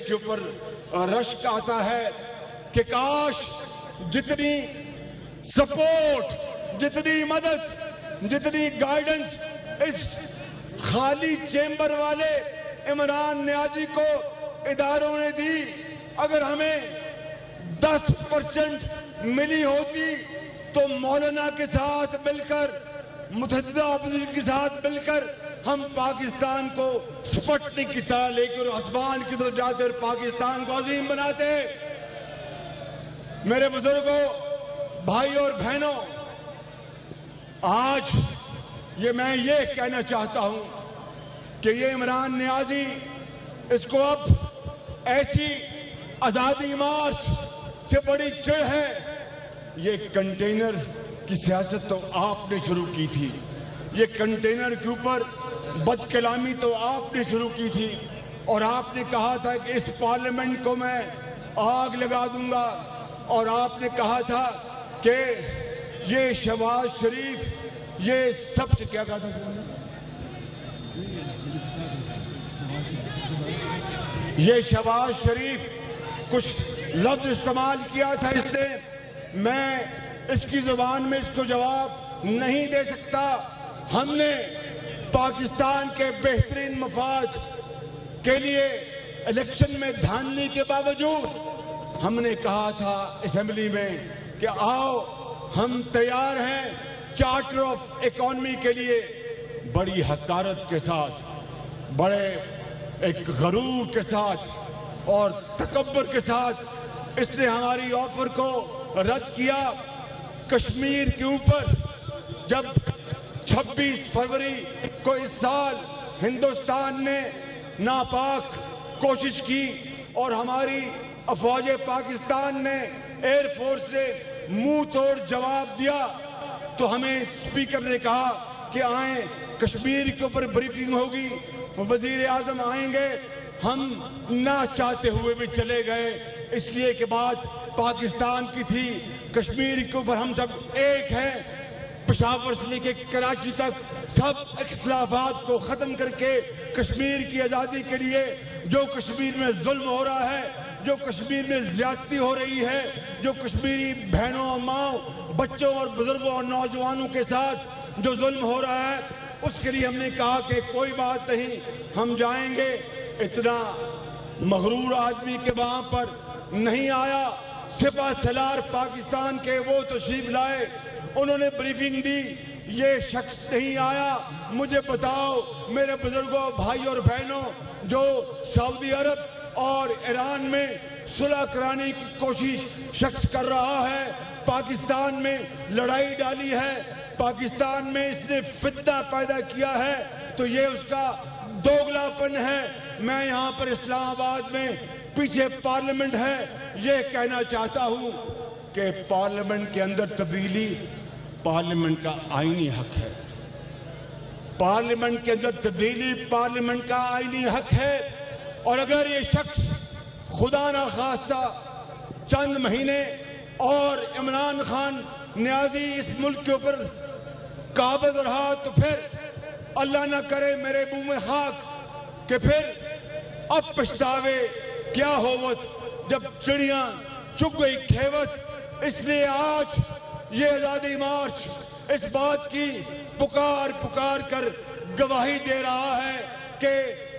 کے اوپر رشک آتا ہے کہ کاش جتنی سپورٹ، جتنی مدد، جتنی گائیڈنس اس خالی چیمبر والے عمران نیازی کو اداروں نے دی، اگر ہمیں 10% ملی ہوتی تو مولانا کے ساتھ مل کر، متحدہ اپوزیشن کے ساتھ مل کر ہم پاکستان کو سپٹنک کی طرح لے کر آسمان کی طرف جاتے اور پاکستان کو عظیم بناتے۔ میرے بزرگوں، بھائی اور بہنوں، آج میں یہ کہنا چاہتا ہوں کہ یہ عمران نیازی، اس کو اب ایسی آزادی مارچ سے بڑی چڑ ہے۔ یہ کنٹینر کی سیاست تو آپ نے شروع کی تھی، یہ کنٹینر کے اوپر بد کلامی تو آپ نے شروع کی تھی، اور آپ نے کہا تھا کہ اس پارلیمنٹ کو میں آگ لگا دوں گا، اور آپ نے کہا تھا کہ یہ شہباز شریف، یہ سب سے کیا کہا تھا، یہ شہباز شریف کچھ لفظ استعمال کیا تھا اس نے، میں اس کی زبان میں اس کو جواب نہیں دے سکتا۔ ہم نے پاکستان کے بہترین مفاد کے لیے الیکشن میں دھاندلی کے باوجود ہم نے کہا تھا اسمبلی میں کہ آؤ ہم تیار ہیں چارٹر آف اکانومی کے لیے۔ بڑی حقارت کے ساتھ، بڑے ایک غرور کے ساتھ اور تکبر کے ساتھ اس نے ہماری آفر کو رد کیا۔ کشمیر کے اوپر جب 26 فروری کو اس سال ہندوستان نے ناپاک کوشش کی اور ہماری افواج پاکستان نے ایئر فورس سے منہ توڑ جواب دیا، تو ہمیں اسپیکر نے کہا کہ آئیں کشمیر کے اوپر بریفنگ ہوگی، وزیر اعظم آئیں گے۔ ہم نہ چاہتے ہوئے بھی چلے گئے، اس لیے کہ بات پاکستان کی تھی، کشمیر کے اوپر ہم سب ایک ہیں۔ پشاور سے لے کے کراچی تک سب اختلافات کو ختم کر کے کشمیر کی آزادی کے لیے، جو کشمیر میں ظلم ہو رہا ہے، جو کشمیر میں زیادتی ہو رہی ہے، جو کشمیری بہنوں، ماؤں، بچوں اور بزرگوں اور نوجوانوں کے ساتھ جو ظلم ہو رہا ہے، اس کے لیے ہم نے کہا کہ کوئی بات نہیں، ہم جائیں گے۔ اتنا مغرور آدمی کے وہاں پر نہیں آیا، سپہ سالار پاکستان کے وہ تشریف لائے، انہوں نے بریفنگ دی، یہ شخص نہیں آیا۔ مجھے بتاؤ میرے بزرگوں، بھائی اور بہنوں، جو سعودی عرب اور ایران میں صلح کرانے کی کوشش شخص کر رہا ہے، پاکستان میں لڑائی ڈالی ہے، پاکستان میں اس نے فتنہ پیدا کیا ہے، تو یہ اس کا دوگلا پن ہے۔ میں یہاں پر اسلام آباد میں پیچھے پارلیمنٹ ہے، یہ کہنا چاہتا ہوں کہ پارلیمنٹ کے اندر تبدیلی پارلیمنٹ کا آئینی حق ہے، پارلیمنٹ کے اندر تبدیلی پارلیمنٹ کا آئینی حق ہے، اور اگر یہ شخص خدا نہ خواستہ چند مہینے اور عمران خان نیازی اس ملک کے اوپر قابض رہا تو پھر اللہ نہ کرے میرے منہ میں خاک کہ پھر اب پچھتاوے کیا ہوت جب چڑیاں چگ گئی کھیوت۔ اس لیے آج یہ آزادی مارچ اس بات کی پکار کر گواہی دے رہا ہے کہ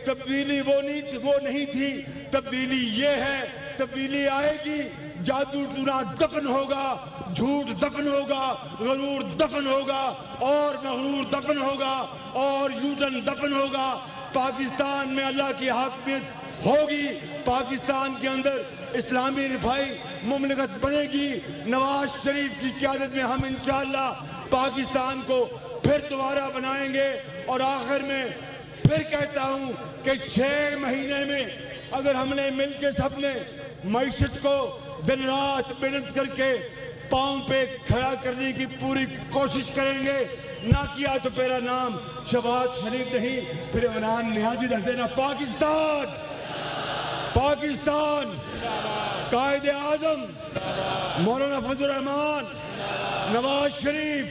تبدیلی وہ نہیں تھی، تبدیلی یہ ہے، تبدیلی آئے گی، جادو ٹونا دفن ہوگا، جھوٹ دفن ہوگا، غرور دفن ہوگا، اور مغرور دفن ہوگا، اور یوٹن دفن ہوگا۔ پاکستان میں اللہ کی حاکمیت ہوگی، پاکستان کے اندر اسلامی رفائی مملکت بنے گی۔ نواز شریف کی قیادت میں ہم انشاءاللہ پاکستان کو پھر دوبارہ بنائیں گے۔ اور آخر میں پھر کہتا ہوں کہ 6 مہینے میں اگر ہم نے مل کے سب نے معیشت کو دن رات محنت کر کے پاؤں پہ کھڑا کرنے کی پوری کوشش کریں گے، نہ کیا تو میرا نام شہباز شریف نہیں، پھر عمران نیازی رکھ دینا۔ پاکستان قائد اعظم مولانا فضل الرحمان، نواز شریف